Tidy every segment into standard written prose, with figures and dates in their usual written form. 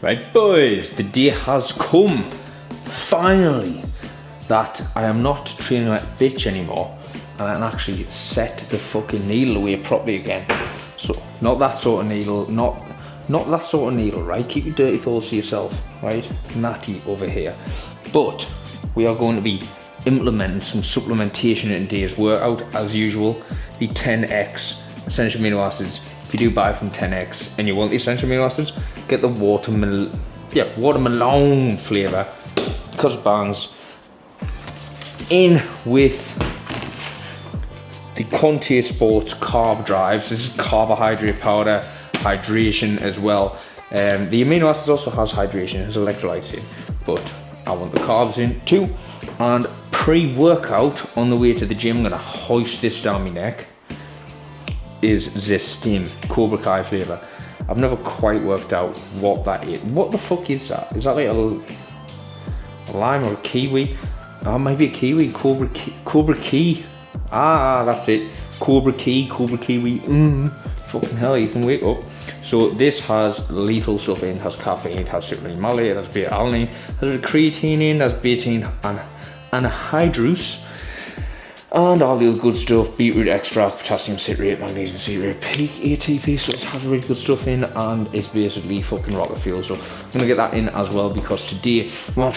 Right, boys, the day has come, finally, that I am not training like a bitch anymore, and I can actually set the fucking needle away properly again. So, not that sort of needle, not that sort of needle, right? Keep your dirty thoughts to yourself, right? Natty over here. But we are going to be implementing some supplementation in today's workout, as usual. The 10x essential amino acids. If you do buy from 10x and you want the essential amino acids, get the watermelon flavour, because bangs. In with the Conte Sports Carb Drives. This is carbohydrate powder, hydration as well. The amino acids also has hydration, it has electrolytes in, but I want the carbs in too. And pre-workout on the way to the gym, I'm gonna hoist this down my neck, is Zestim Cobra Kai flavour. I've never quite worked out what that is. What the fuck is that? Is that like a lime or a kiwi? Oh, maybe a kiwi. Cobra Key. Ah, that's it. Cobra Kiwi. Fucking hell, Ethan, wake up. So this has lethal stuff in, has caffeine, it has citrulline malate, it has beta-alanine, has a creatine in, has betaine and anhydrous, and all the other good stuff, beetroot extract, potassium citrate, magnesium citrate, peak ATP, so it has really good stuff in, and it's basically fucking rocket fuel. So I'm gonna get that in as well, because today we're not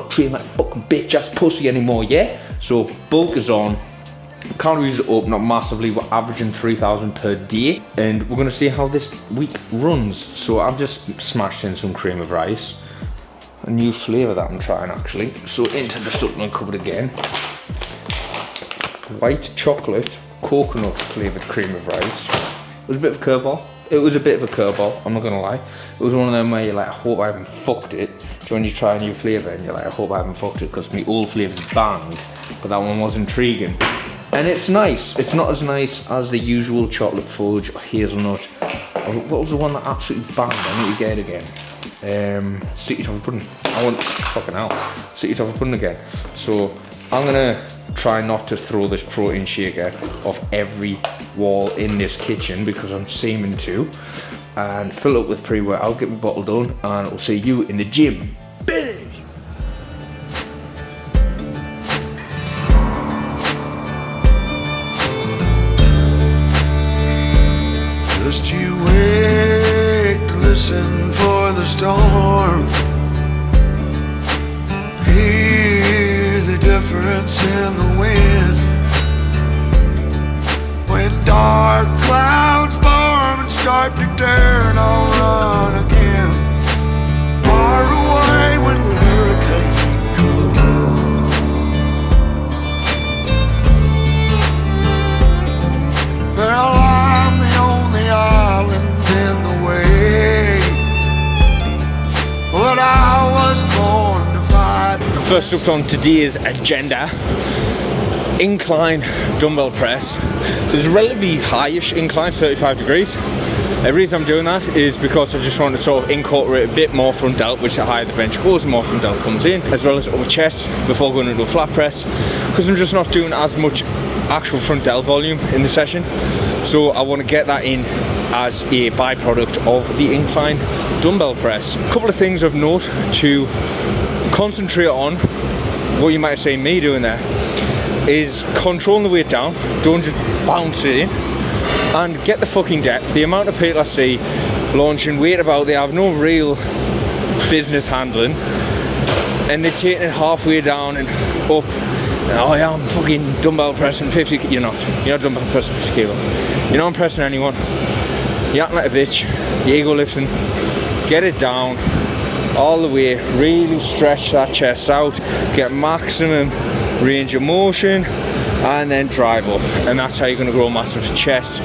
training like a fucking bitch ass pussy anymore, yeah? So bulk is on, calories are up, not massively, we're averaging 3,000 per day, and we're gonna see how this week runs. So I've just smashed in some cream of rice, a new flavour that I'm trying actually. So into the supplement cupboard again. White chocolate, coconut flavoured cream of rice. It was a bit of a curveball. I'm not gonna lie. It was one of them where you're like, I hope I haven't fucked it. So when you try a new flavour and you're like, I hope I haven't fucked it, because my old flavour's banged, but that one was intriguing. And it's nice. It's not as nice as the usual chocolate fudge or hazelnut. What was the one that absolutely banged? I need to get it again. Sticky toffee pudding. Sticky toffee pudding again. So I'm gonna try not to throw this protein shaker off every wall in this kitchen, because I'm seeming to, and fill up with pre-workout, get my bottle done, and I'll see you in the gym. Bang! Just you wait to listen for the storm. Hear the difference in the wind. When dark clouds form and start to turn, I'll run again. Far away when the hurricane comes in. Well, I'm the only island in the way, but I was born to fight. First up on today's agenda, incline dumbbell press. There's a relatively high-ish incline, 35 degrees. The reason I'm doing that is because I just want to sort of incorporate a bit more front delt, which the higher the bench goes, the more front delt comes in, as well as upper chest before going into a flat press, because I'm just not doing as much actual front delt volume in the session. So I want to get that in as a byproduct of the incline dumbbell press. A couple of things of note to concentrate on, what you might have seen me doing there, is controlling the weight down, don't just bounce it in, and get the fucking depth. The amount of people I see launching weight about, they have no real business handling, and they're taking it halfway down and up. Oh yeah, I'm fucking dumbbell pressing 50, you're not dumbbell pressing 50 kilo. You're not impressing anyone. You're acting like a bitch, your ego lifting. Get it down all the way, really stretch that chest out, get maximum range of motion, and then drive up, and that's how you're going to grow massive chest.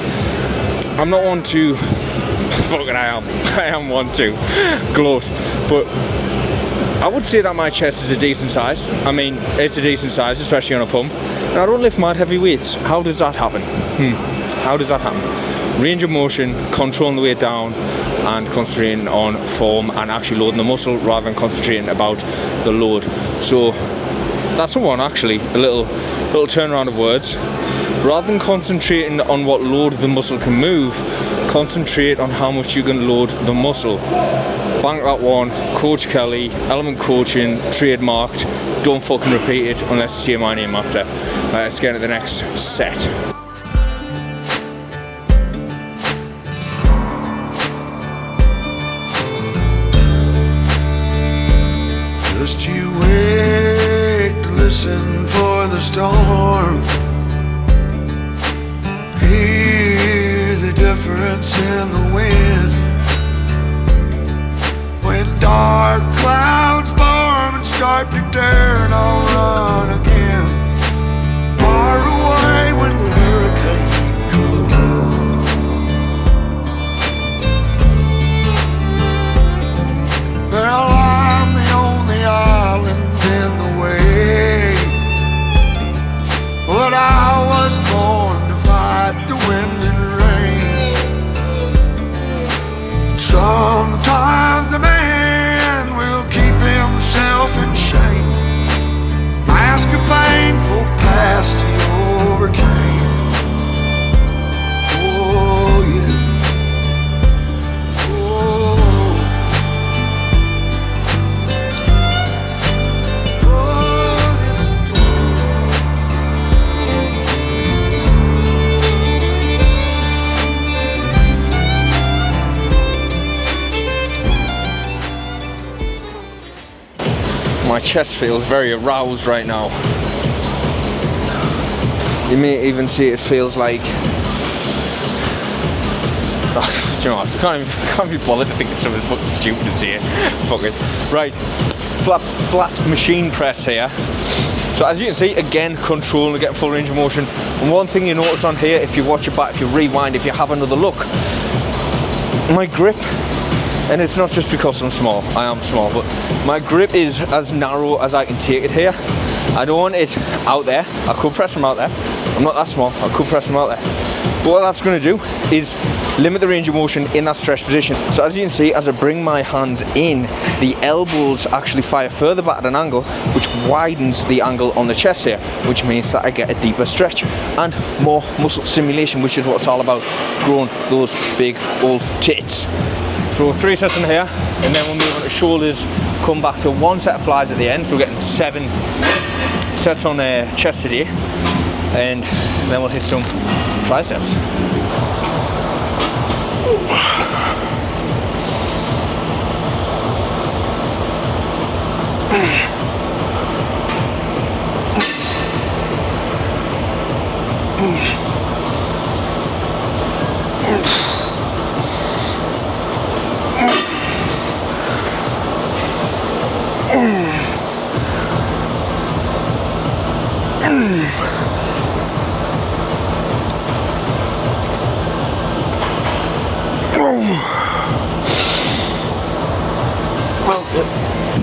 I'm not one to I am one to gloat, but I would say that my chest is a decent size. I mean, it's a decent size, especially on a pump, and I don't lift mad heavy weights. How does that happen? How does that happen? Range of motion, controlling the weight down, and concentrating on form and actually loading the muscle rather than concentrating about the load. So that's the one, actually, a little turnaround of words. Rather than concentrating on what load the muscle can move, concentrate on how much you can load the muscle. Bank that one, Coach Kelly, Element Coaching, trademarked. Don't fucking repeat it unless you hear my name after. Let's get into the next set. Just you wait to listen for the storm. Hear the difference in the wind. When dark clouds form and start to turn, I'll run again. Far away when the hurricane comes in. Well, I'm the only island in the way, but I was born to fight the wind and rain. Sometimes the man will keep himself in shame, mask a painful past he overcame. Oh yes, oh, oh yes. My chest feels very aroused right now. You may even see it feels like... Oh, do you know what? I can't be bothered to think of something fucking stupid as here. Fuck it. Right, flat machine press here. So as you can see, again, controlling and getting full range of motion. And one thing you notice on here, if you watch it back, if you rewind, if you have another look, my grip, and it's not just because I'm small, I am small, but my grip is as narrow as I can take it here. I don't want it out there. I could press them out there. I'm not that small, I could press them out there. But what that's going to do is limit the range of motion in that stretch position. So as you can see, as I bring my hands in, the elbows actually fire further back at an angle, which widens the angle on the chest here, which means that I get a deeper stretch and more muscle stimulation, which is what it's all about, growing those big old tits. So 3 sets in here, and then we'll move on to shoulders, come back to 1 set of flies at the end, so we're getting 7 sets on chest today, and then we'll hit some triceps.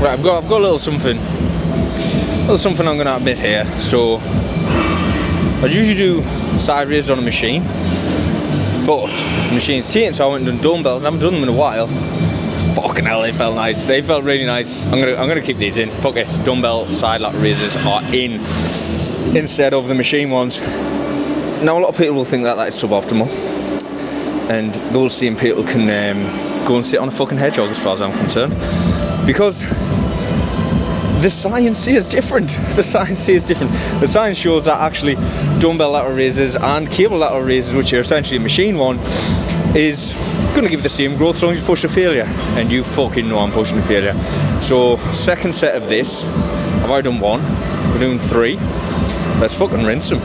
Right, I've got a little something I'm going to admit here. So I usually do side raises on a machine, but the machine's taken, so I went and done dumbbells, and I haven't done them in a while. Fucking hell, they felt nice. They felt really nice. I'm gonna keep these in. Fuck it. Dumbbell side lat raises are in instead of the machine ones. Now a lot of people will think that is suboptimal, and those same people can go and sit on a fucking hedgehog as far as I'm concerned, because the science is different. The science is different. The science shows that actually dumbbell lateral raises and cable lateral raises, which are essentially a machine one, is going to give the same growth as long as you push to failure. And you fucking know I'm pushing to failure. So second set of this, I've already done 1, we're doing 3. Let's fucking rinse them.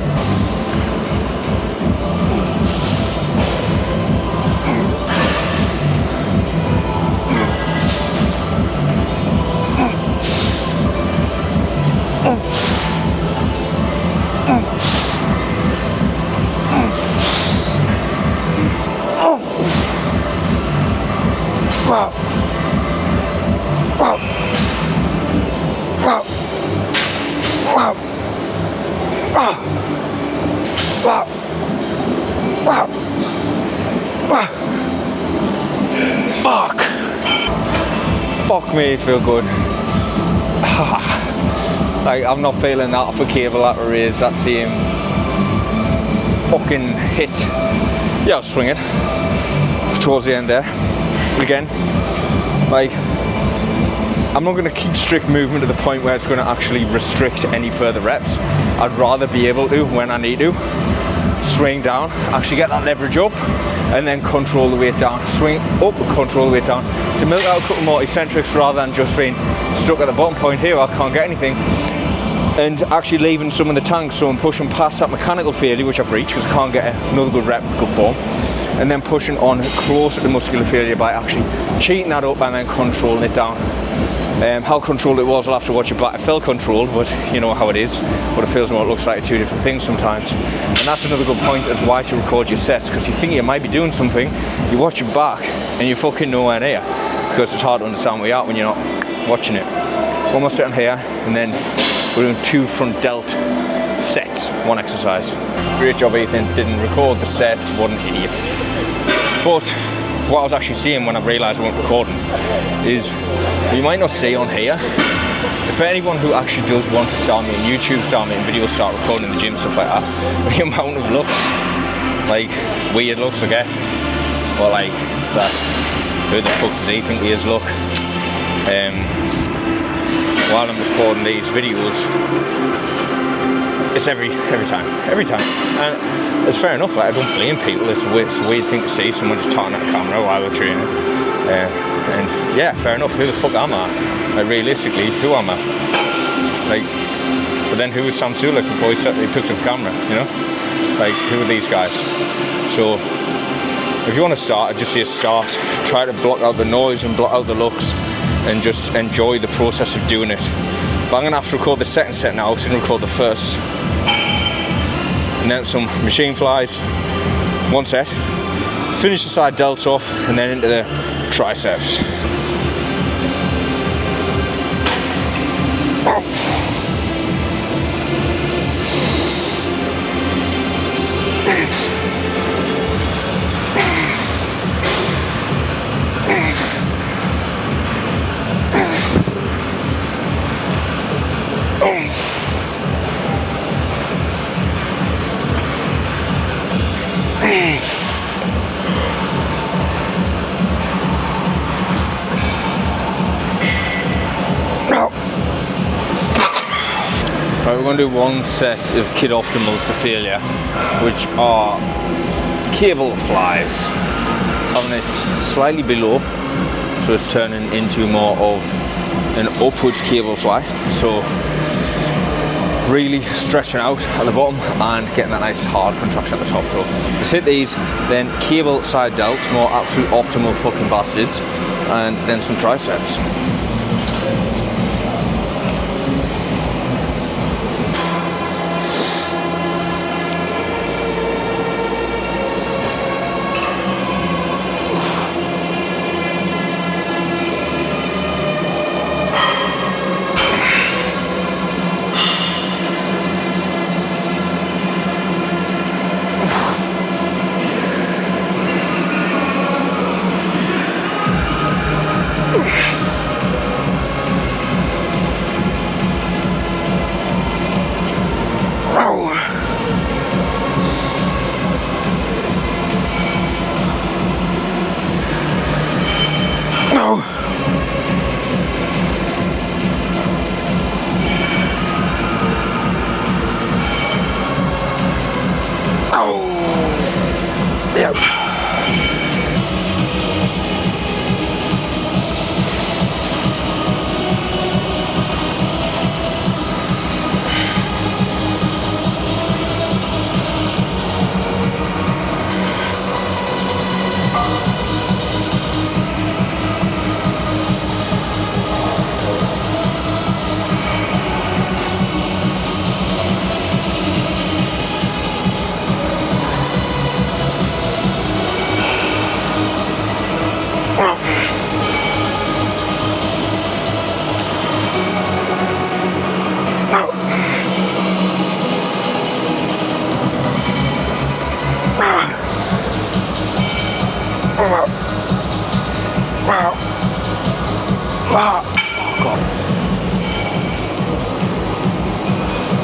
Fuck me, it feel good. Like, I'm not feeling that off a cable lateral raise. That same fucking hit. Yeah, I was swinging towards the end there. Again, Like, I'm not going to keep strict movement to the point where it's going to actually restrict any further reps. I'd rather be able to, when I need to, swing down, actually get that leverage up, and then control the weight down. Swing up, control the weight down. To milk out a couple more eccentrics rather than just being stuck at the bottom point here, I can't get anything. And actually leaving some in the tank, so I'm pushing past that mechanical failure, which I've reached because I can't get another good rep with good form. And then pushing on closer to muscular failure by actually cheating that up and then controlling it down. How controlled it was, I'll have to watch it back. It felt controlled, but you know how it is. But it feels and what it looks like are two different things sometimes. And that's another good point as why to record your sets, because you think you might be doing something, you watch it back, and you're fucking nowhere near. Because it's hard to understand where you are when you're not watching it. One more set on here, and then we're doing 2 front delt sets, 1 exercise. Great job, Ethan. Didn't record the set, what an idiot. But what I was actually seeing when I realised I wasn't recording is, you might not see on here, if anyone who actually does want to start me on YouTube, start me in videos, start recording in the gym, stuff like that, the amount of looks, like weird looks I get, or like that, who the fuck does he think he is look, while I'm recording these videos, it's every time, and it's fair enough. Like, I don't blame people. It's a weird thing to see someone just talking at the camera while they're training, and yeah, fair enough. Who the fuck am I? Like, realistically, who am I? Like, but then who was Sam Sulek before he picked up the camera? You know, like, who are these guys? So if you want to start, I just say start. Try to block out the noise and block out the looks, and just enjoy the process of doing it. But I'm going to have to record the second set now, so I'm going to record the first. And then some machine flies, 1 set. Finish the side delts off, and then into the triceps. Right, we're going to do 1 set of kid optimals to failure, which are cable flies, having it slightly below, so it's turning into more of an upwards cable fly. So really stretching out at the bottom and getting that nice hard contraction at the top. So let's hit these, then cable side delts, more absolute optimal fucking bastards, and then some triceps.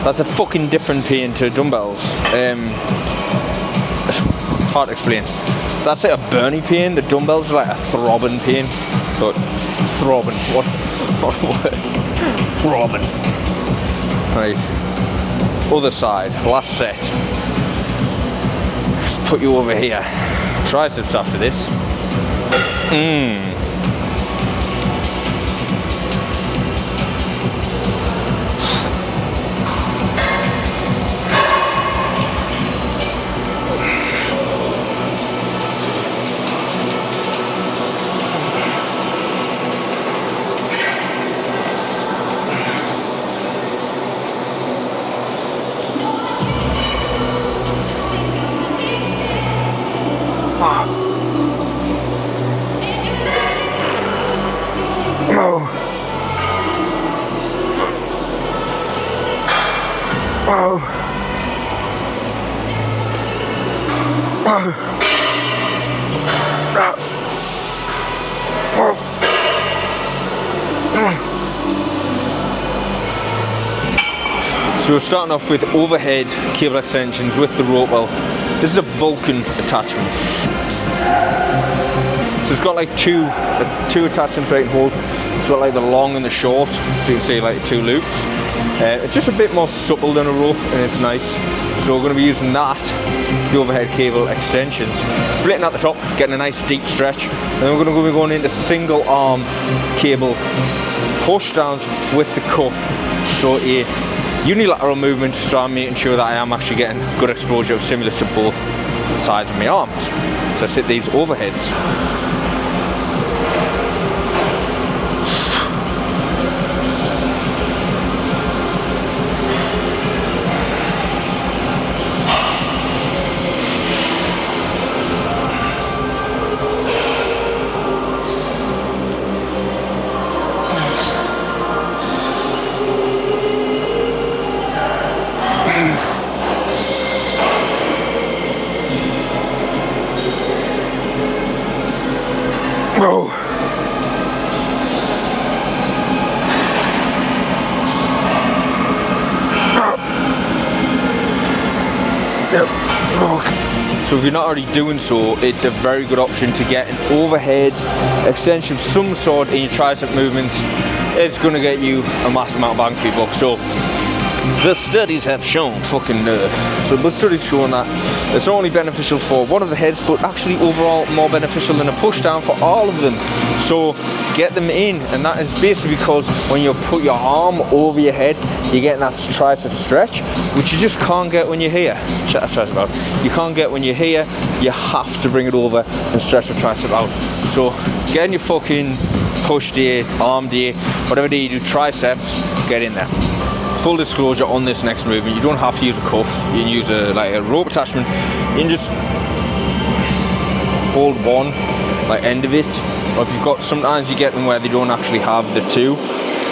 That's a fucking different pain to dumbbells. Hard to explain. That's like a burning pain. The dumbbells are like a throbbing pain. but throbbing. What a word. Throbbing. Right. Other side, last set. Let's put you over here. Triceps after this. So we're starting off with overhead cable extensions with the rope well. This is a Vulcan attachment. So it's got like two attachments right in hold. It's got like the long and the short, so you can see like two loops. It's just a bit more supple than a rope and it's nice. So we're going to be using that, the overhead cable extensions. Splitting at the top, getting a nice deep stretch. And then we're going to be going into single arm cable push downs with the cuff. So a unilateral movement, so I'm making sure that I am actually getting good exposure of stimulus to both sides of my arms. So I sit these overheads. So if you're not already doing so, it's a very good option to get an overhead extension of some sort in your tricep movements. It's going to get you a massive amount of bang for your buck. So the studies have shown, so the studies showing that it's not only beneficial for one of the heads, but actually overall more beneficial than a push down for all of them. So get them in, and that is basically because when you put your arm over your head, you're getting that tricep stretch, which you just can't get when you're here. Check that tricep out. You can't get when you're here. You have to bring it over and stretch the tricep out. So getting your fucking push day, arm day, whatever day you do triceps, get in there. Full disclosure on this next movement, you don't have to use a cuff. You can use a rope attachment. You can just hold one end of it, or if you've got, sometimes you get them where they don't actually have the two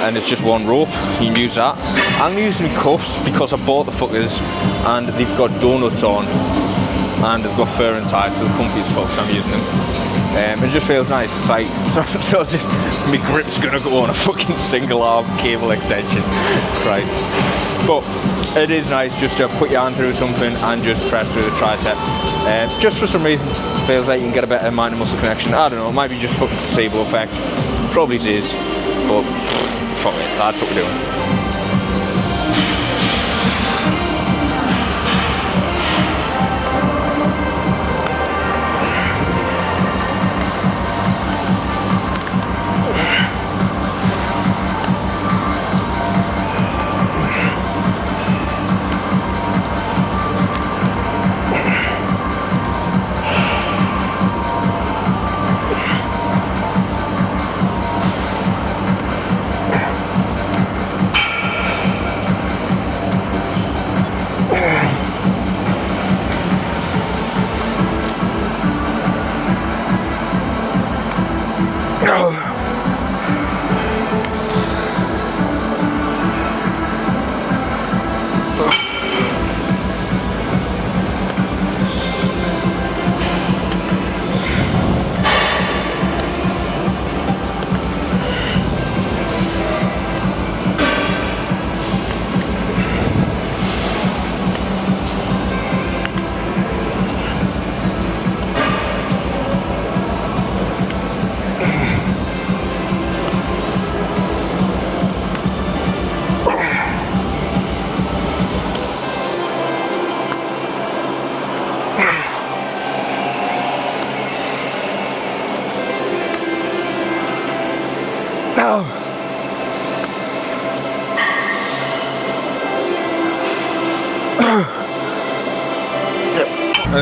and it's just one rope, you can use that. I'm using cuffs because I bought the fuckers and they've got donuts on and they've got fur inside, so the comfy as fuck, so I'm using them. It just feels nice. It's like, so my grip's gonna go on a fucking single arm cable extension, right? But it is nice just to put your hand through something and just press through the tricep. Just for some reason, feels like you can get a better mind and muscle connection. I don't know, it might be just fucking placebo effect. Probably it is, but fuck it, that's what we're doing.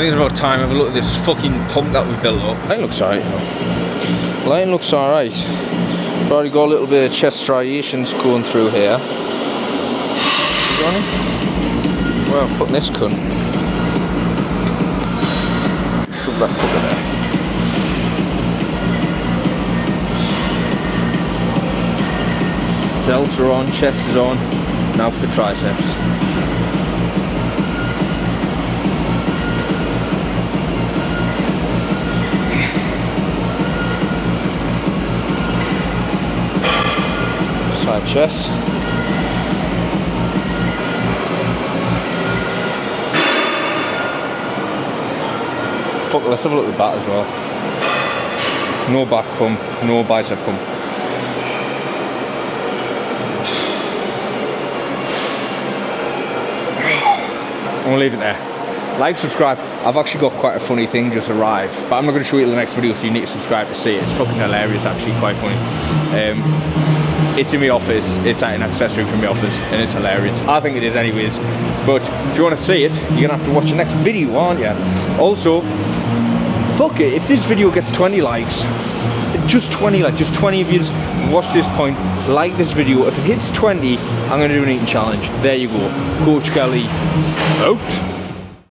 think it's about time. Have a look at this fucking pump that we built up. Line looks alright, you know. Line looks alright. Probably got a little bit of chest striations going through here. Well, putting this cunt. Shove that fucker there. Delts are on, chest is on. Now for the triceps. Side chest. Fuck, let's have a look at the back as well. No back pump, no bicep pump. I'm gonna leave it there. Like, subscribe. I've actually got quite a funny thing just arrived, but I'm not gonna show you in the next video, so you need to subscribe to see it. It's fucking hilarious, actually, quite funny. It's in my office, it's like an accessory from my office, and it's hilarious. I think it is anyways, but if you want to see it, you're gonna have to watch the next video, aren't you? Also, fuck it, if this video gets 20 likes, just 20 likes, just 20 of you watch this point, like this video. If it hits 20, I'm gonna do an eating challenge. There you go. Coach Kelly, out.